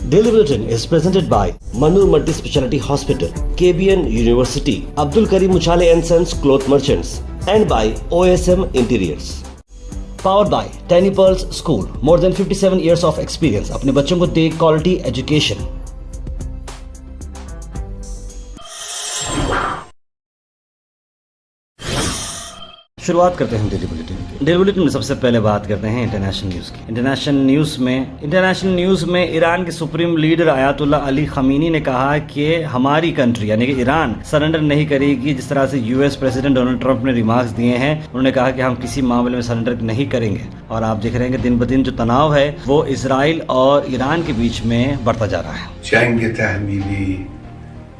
Daily Bulletin is presented by Manur Multi Speciality Hospital, KBN University, Abdul Karim Uchale and Sons Cloth Merchants, and by OSM Interiors. Powered by Tiny Pearls School, more than 57 years of experience. अपने बच्चों को दे quality education. शुरुआत करते हैं daily bulletin की। Daily bulletin में सबसे पहले बात करते हैं इंटरनेशनल न्यूज़ की। इंटरनेशनल न्यूज़ में ईरान के supreme leader ayatollah Ali Khomeini ने कहा कि हमारी कंट्री यानी कि ईरान सरेंडर नहीं करेगी। जिस तरह से यूएस प्रेसिडेंट डोनाल्ड ट्रंप ने रिमार्क्स दिए हैं, उन्होंने कहा कि हम किसी मामले में सरेंडर नहीं करेंगे। और आप देख रहे हैं कि दिन ब दिन जो तनाव है वो इसराइल और ईरान के बीच में बढ़ता जा रहा है। जंग तहमीली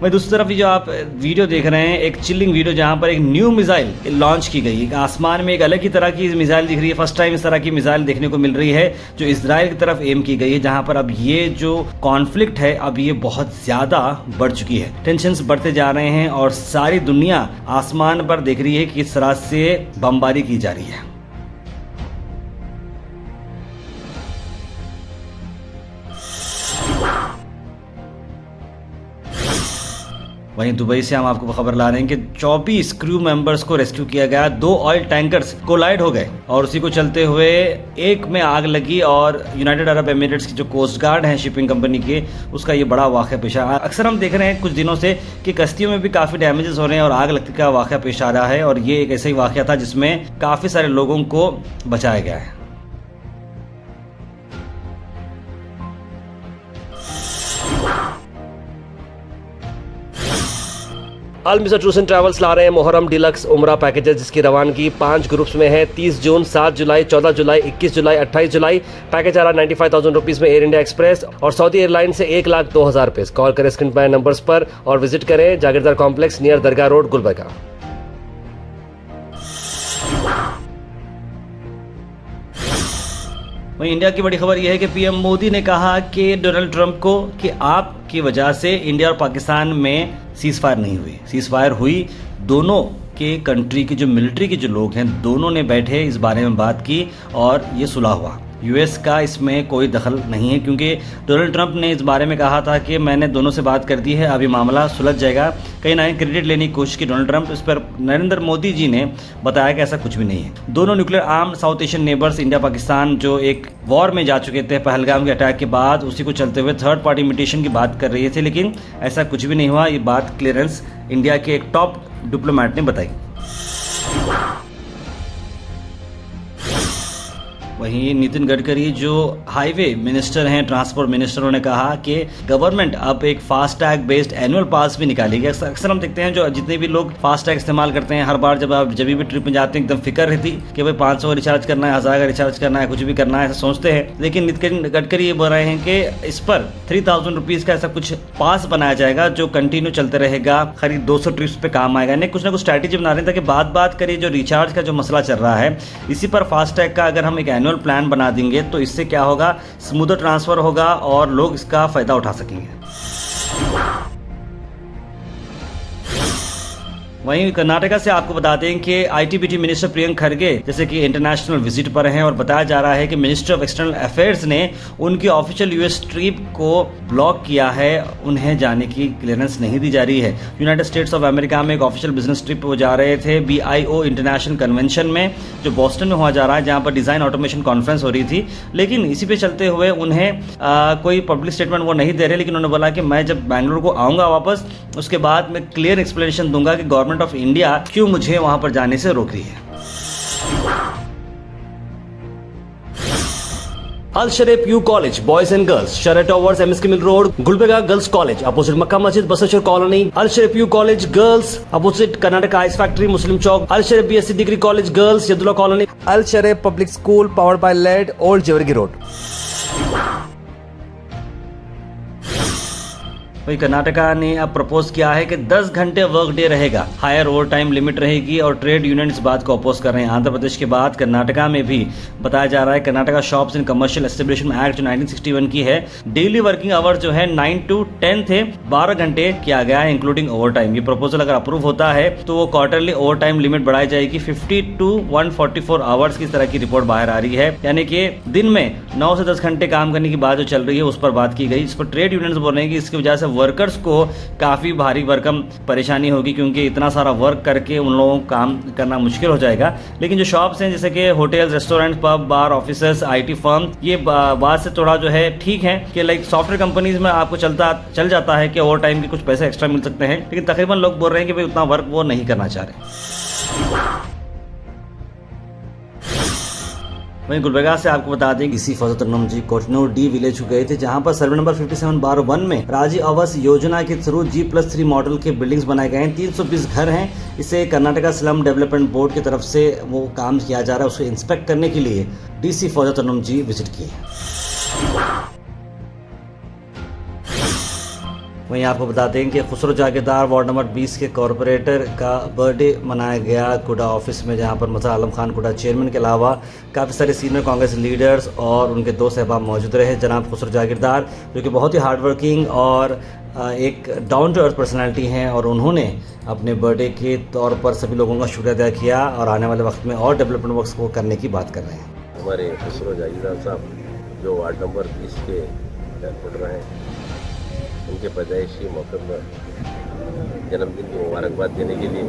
वहीं दूसरी तरफ जो आप वीडियो देख रहे हैं, एक चिलिंग वीडियो जहां पर एक न्यू मिसाइल लॉन्च की गई है। आसमान में एक अलग ही तरह की मिसाइल दिख रही है। फर्स्ट टाइम इस तरह की मिसाइल देखने को मिल रही है जो इजराइल की तरफ एम की गई है, जहां पर अब ये जो कॉन्फ्लिक्ट है अब ये बहुत ज्यादा बढ़ चुकी है। टेंशन्स बढ़ते जा रहे हैं और सारी दुनिया आसमान पर देख रही है कि किस तरह से बमबारी की जा रही है। वहीं दुबई से हम आपको खबर ला रहे हैं कि 24 क्रू मेंबर्स को रेस्क्यू किया गया। 2 ऑयल टैंकर्स कोलाइड हो गए और उसी को चलते हुए एक में आग लगी और यूनाइटेड अरब एमिरेट्स की जो कोस्ट गार्ड हैं शिपिंग कंपनी के, उसका ये बड़ा वाक़या पेश आया। अक्सर हम देख रहे हैं कुछ दिनों से कि कश्तियों में भी काफ़ी डैमेजेस हो रहे हैं और आग लगने का वाक़या पेश आ रहा है, और ये एक ऐसा ही वाक़या था जिसमें काफ़ी सारे लोगों को बचाया गया है। अल मिसर टूर्स एंड ट्रैवल्स ला रहे हैं मुहर्रम डिलक्स उम्रा पैकेजेस, जिसकी रवानगी 5 ग्रुप्स में है। 30 जून, 7 जुलाई, 14 जुलाई, 21 जुलाई, 28 जुलाई। पैकेज आ रहा 95,000 रुपीज़ में एयर इंडिया एक्सप्रेस और सऊदी एयरलाइन से 1,02,000 रुपये। कॉल करें स्क्रीन पर नंबर्स पर और विजिट करें जागीरदार कॉम्प्लेक्स नियर दरगाह रोड, गुलबर्गा। वहीं इंडिया की बड़ी खबर यह है कि पीएम मोदी ने कहा कि डोनाल्ड ट्रंप को कि आपकी वजह से इंडिया और पाकिस्तान में सीज फायर नहीं हुई। सीज फायर हुई, दोनों के कंट्री के जो मिलिट्री के जो लोग हैं दोनों ने बैठे इस बारे में बात की और ये सुलह हुआ। यूएस का इसमें कोई दखल नहीं है क्योंकि डोनाल्ड ट्रंप ने इस बारे में कहा था कि मैंने दोनों से बात कर दी है, अभी मामला सुलझ जाएगा। कहीं ना कहीं क्रेडिट लेने की कोशिश की डोनाल्ड ट्रंप, इस पर नरेंद्र मोदी जी ने बताया कि ऐसा कुछ भी नहीं है। दोनों nuclear arm south Asian neighbours India Pakistan जो एक वॉर में जा चुके थे पहलगाम के अटैक के बाद, उसी को चलते हुए थर्ड पार्टी मिटिएशन की बात कर रहे थे, लेकिन ऐसा कुछ भी नहीं हुआ। ये बात क्लियरेंस इंडिया के एक टॉप डिप्लोमेट ने बताई। वहीं नितिन गडकरी जो हाईवे मिनिस्टर हैं, ट्रांसपोर्ट मिनिस्टर, उन्होंने कहा कि गवर्नमेंट अब एक फास्टैग बेस्ड एनुअल पास भी निकालेगी। अक्सर हम देखते हैं जो जितने भी लोग फास्टैग इस्तेमाल करते हैं, हर बार जब भी ट्रिप में जाते हैं एकदम फिक्र रहती कि भाई 500 का रिचार्ज करना है, 1000 का रिचार्ज करना है, कुछ भी करना है, ऐसा सोचते हैं। लेकिन नितिन गडकरी ये बोल रहे हैं कि इस पर 3,000 रुपीज़ का ऐसा कुछ पास बनाया जाएगा जो कंटिन्यू चलते रहेगा, करीब 200 ट्रिप्स पे काम आएगा। नहीं कुछ ना कुछ स्ट्रैटेजी बना रहे हैं ताकि बात करिए जो रिचार्ज का जो मसला चल रहा है, इसी पर फास्टैग का अगर हम एक एनुअल प्लान बना देंगे तो इससे क्या होगा, स्मूदर ट्रांसफर होगा और लोग इसका फायदा उठा सकेंगे। वहीं कर्नाटका से आपको बता दें कि आईटीबीटी मिनिस्टर प्रियंक खरगे जैसे कि इंटरनेशनल विजिट पर हैं और बताया जा रहा है कि मिनिस्ट्री ऑफ एक्सटर्नल अफेयर्स ने उनकी ऑफिशियल यूएस ट्रिप को ब्लॉक किया है, उन्हें जाने की क्लियरेंस नहीं दी जा रही है। यूनाइटेड स्टेट्स ऑफ अमेरिका में एक ऑफिशियल बिजनेस ट्रिप वो जा रहे थे BIO इंटरनेशनल कन्वेंशन में जो बॉस्टन में हुआ जा रहा है, जहां पर डिज़ाइन ऑटोमेशन कॉन्फ्रेंस हो रही थी। लेकिन इसी पे चलते हुए उन्हें कोई पब्लिक स्टेटमेंट वो नहीं दे रहे, लेकिन उन्होंने बोला कि मैं जब बैंगलोर को आऊँगा वापस, उसके बाद मैं क्लियर एक्सप्लेनेशन दूंगा कि गवर्नमेंट ऑफ इंडिया क्यों मुझे वहां पर जाने से रोक रही है। Al Sharif U college boys and girls, शरह towers, MSK mill road, Gulbarga girls college opposite Makka Masjid, Basaveshwar colony. Al Sharif U college girls opposite Karnataka ice factory, Muslim Chowk. Al Sharif BSc degree college girls, Yadulla colony. Al Sharif public school powered by led, old Jewargi road. वही कर्नाटका ने अब propose किया है कि 10 घंटे work day रहेगा, higher over time limit रहेगी और ट्रेड यूनियन इस बात को अपोज कर रहे हैं। आंध्र प्रदेश के बाद कर्नाटका में भी बताया जा रहा है Karnataka shops and commercial establishment act जो 1961 की है, डेली वर्किंग आवर जो है 9 to 10 थे, 12 घंटे किया गया है इंक्लूडिंग ओवर टाइम। ये प्रपोजल अगर अप्रूव होता है तो वो क्वार्टरली ओवर टाइम लिमिट बढ़ाई जाएगी 50 to 144 आवर्स की तरह की रिपोर्ट बाहर आ रही है, यानी कि दिन में 9 से 10 घंटे काम करने की बात जो चल रही है उस पर बात की गई। इस पर ट्रेड यूनियंस बोल रहे हैं कि इसकी वजह से वर्कर्स को काफी भारी भरकम परेशानी होगी, क्योंकि इतना सारा वर्क करके उन लोगों को काम करना मुश्किल हो जाएगा। लेकिन जो शॉप्स हैं जैसे कि hotel, restaurant, pub, bar, offices, IT firm, ये बात से थोड़ा जो है ठीक है कि लाइक सॉफ्टवेयर कंपनीज में आपको चल जाता है कि ओवर टाइम के कुछ पैसे एक्स्ट्रा मिल सकते हैं, लेकिन तकरीबन लोग बोल रहे हैं कि भाई उतना वर्क वो नहीं करना चाह रहे। वहीं गुलबर्गा से आपको बता दें इसी फजल जी कोटनूर डी विलेज को गए थे, जहां पर सर्वे नंबर 57/1 में राजीव आवास योजना के थ्रू G+3 मॉडल के बिल्डिंग्स बनाए गए हैं। 320 घर हैं। इसे कर्नाटका स्लम डेवलपमेंट बोर्ड की तरफ से वो काम किया जा रहा है। उसको इंस्पेक्ट करने के लिए DC फजल जी विजिट किए। वहीं आपको बता दें कि खुसरो जागीरदार वार्ड नंबर 20 के कॉरपोरेटर का बर्थडे मनाया गया कुडा ऑफिस में, जहां पर मज़हर आलम खान कुडा चेयरमैन के अलावा काफ़ी सारे सीनियर कांग्रेस लीडर्स और उनके दोस्त अहबाब मौजूद रहे। जनाब खुसरो जागीरदार जो कि बहुत ही हार्ड वर्किंग और एक डाउन टू अर्थ पर्सनैलिटी हैं और उन्होंने अपने बर्थडे के तौर पर सभी लोगों का शुक्रिया अदा किया और आने वाले वक्त में और डेवलपमेंट वर्क्स को करने की बात कर रहे हैं। हमारे खुसरो जागीरदार साहब जो वार्ड नंबर 20 के कॉरपोरेटर हैं, उनके पैदाइशी मौके पर जन्मदिन की मुबारकबाद देने के लिए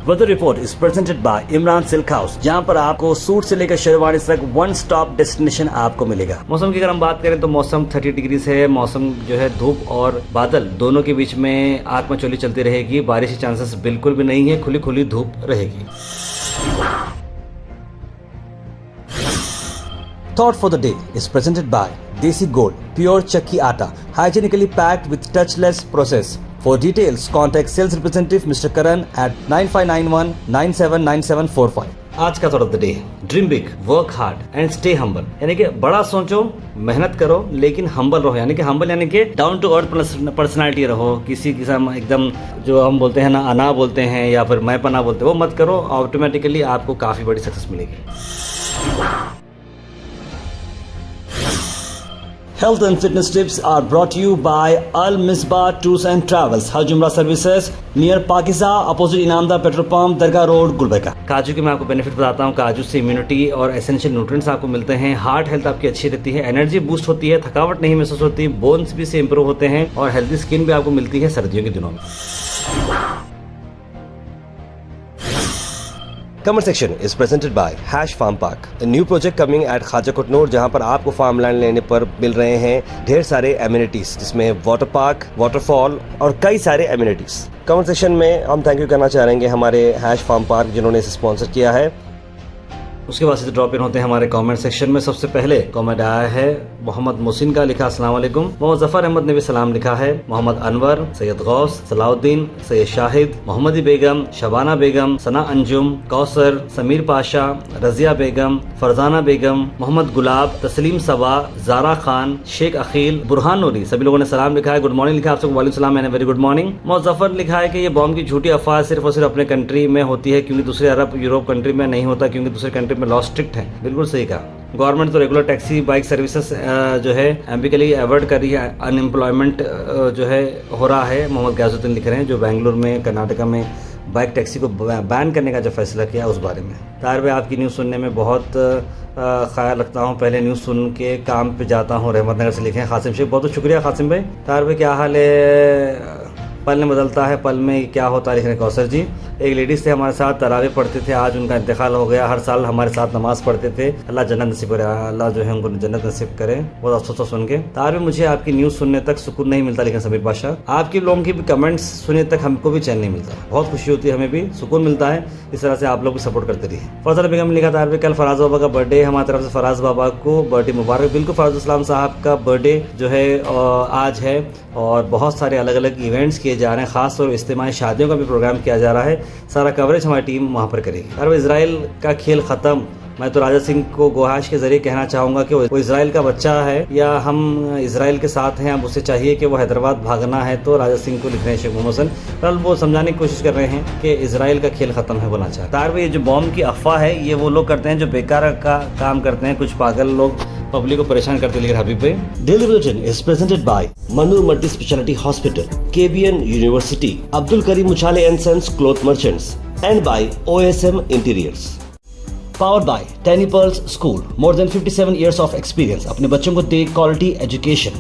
weather report is presented by Imran silk house, जहां पर आपको सूट से लेकर शेरवानी तक वन स्टॉप डेस्टिनेशन आपको मिलेगा। मौसम की अगर हम बात करें तो मौसम 30 डिग्री है। मौसम जो है धूप और बादल दोनों के बीच में आग मचोली चलती रहेगी। बारिश के चांसेस बिल्कुल भी नहीं है, खुली खुली धूप रहेगी। Thought for the day is presented by Desi Gold, pure chakki atta, hygienically packed with touchless process. For details, contact sales representative Mr. Karan at 9591 979745. आज का thought of the day, dream big, work hard and stay humble, यानी कि बड़ा सोचो, मेहनत करो, लेकिन humble रहो, यानी कि हम्बल यानी कि डाउन टू अर्थ पर्सनालिटी रहो। किसी किस्म एकदम जो हम बोलते हैं ना अना बोलते हैं या फिर मैं पना बोलते हैं, वो मत करो। ऑटोमेटिकली आपको काफी बड़ी सक्सेस मिलेगी। Health and fitness tips are brought to you by Al Misbah Tours and Travels, Hajj Umrah Services near Pakiza, opposite Inamdar petrol pump, Dargah road, Gulbarga. काजू के मैं आपको बेनिफिट बताता हूँ। काजू से इम्यूनिटी और एसेंशियल न्यूट्रिएंट्स आपको मिलते हैं। हार्ट हेल्थ आपकी अच्छी रहती है, एनर्जी बूस्ट होती है, थकावट नहीं महसूस होती, बोन्स भी से इंप्रूव होते हैं और हेल्दी स्किन भी आपको मिलती है सर्दियों के दिनों में। Comment section is presented by hash farm park, a new project coming at Khwaja Kotnur, जहां पर आपको फार्म लैंड लेने पर मिल रहे हैं ढेर सारे एमिनिटीज, जिसमें वाटर पार्क, वाटरफॉल और कई सारे एमिनिटीज। कमेंट सेक्शन में हम थैंक यू करना चाहेंगे हमारे हैश फार्म पार्क जिन्होंने इसे स्पॉन्सर किया है। उसके बाद से ड्रॉप इन होते हैं हमारे कमेंट सेक्शन में। सबसे पहले कमेंट आया है मोहम्मद मोहसिन का, लिखा अस्सलाम वालेकुम। मोहम्मद जफर अहमद ने भी सलाम लिखा है। मोहम्मद अनवर, सैयद गौस, सलाउद्दीन, सैयद शाहिद, मोहम्मदी बेगम, शबाना बेगम, सना अंजुम, कौसर, समीर पाशा, रजिया बेगम, फरजाना बेगम, मोहम्मद गुलाब, तस्लीम सबा, जारा खान, शेख अखील, बुरहान नूरी, सभी लोगों ने सलाम लिखा है। गुड मॉर्निंग लिखा है आप सबको, वालेकुम सलाम and very good morning. Mohammad Zafar लिखा है कि ये बॉम्ब की झूठी अफवाह सिर्फ और सिर्फ अपने कंट्री में होती है, क्योंकि दूसरे अरब यूरोप कंट्री में नहीं होता, क्योंकि दूसरे कंट्री में लॉ स्ट्रिक्ट है। बिल्कुल सही कहा। गवर्नमेंट तो रेगुलर टैक्सी बाइक सर्विसेज जो है एम्बिकली अवॉइड कर रही है। अनएम्प्लॉयमेंट जो है हो रहा है। मोहम्मद गयाजुद्दीन लिख रहे हैं जो बेंगलुरु में कर्नाटका में बाइक टैक्सी को बैन करने का जो फैसला किया उस बारे में। ताहिर भाई आपकी न्यूज़ सुनने में बहुत ख्याल रखता हूँ, पहले न्यूज़ सुन के काम पे जाता हूँ। रहमतनगर से लिखे हैं खासिम शेख, बहुत बहुत शुक्रिया खासिम भाई। ताहिर भाई क्या हाल है? पल में बदलता है, पल में क्या होता है, लिख रहे हैं कौसर जी। एक लेडीज़ थे हमारे साथ, तरावी पढ़ते थे, आज उनका इंतकाल हो गया। हर साल हमारे साथ नमाज पढ़ते थे। अल्लाह जन्नत नसीब करे, अल्लाह जो है उनको जन्नत नसीब करे। बहुत अफसोस सुन के। तार भी मुझे आपकी न्यूज़ सुनने तक सुकून नहीं मिलता, लेकिन समीर बादशाह आपके लोगों की भी कमेंट्स सुनने तक हमको भी चैन नहीं मिलता। बहुत खुशी होती है, हमें भी सुकून मिलता है। इस तरह से आप लोग भी सपोर्ट करते रहिए। फजल बेगम ने लिखा, तार भी कल फराज बाबा का बर्थडे, हमारी तरफ से फराज बाबा को बर्थडे मुबारक। बिल्कुल फराज इस्लाम साहब का बर्थडे जो है आज है और बहुत सारे अलग अलग इवेंट्स किए जा रहे हैं, खास तौर इज्तिमाई शादियों का भी प्रोग्राम किया जा रहा है। सारा कवरेज हमारी टीम वहाँ पर करेगी। और इसराइल का खेल ख़त्म, मैं तो राजा सिंह को गुहाश के जरिए कहना चाहूँगा कि वो इजराइल का बच्चा है या हम इजराइल के साथ हैं, अब उसे चाहिए कि वो हैदराबाद भागना है तो राजा सिंह को लिख रहे हैं शेख मोहम्मद हसन। कल वो समझाने की कोशिश कर रहे हैं कि इजराइल का खेल खत्म है बोलना चाहता है। तार ये जो बॉम्ब की अफवाह है ये वो लोग करते हैं जो बेकार का काम करते हैं, कुछ पागल लोग पब्लिक को परेशान करते। लेकिन हबीब भाई, Daily Bulletin is presented by Manu Multi Speciality Hospital, KBN University, Abdul Karim Muchale and Sons Cloth Merchants, and by OSM Interiors. Powered by Tiny Pearls School, more than 57 years of experience. अपने बच्चों को दे quality education.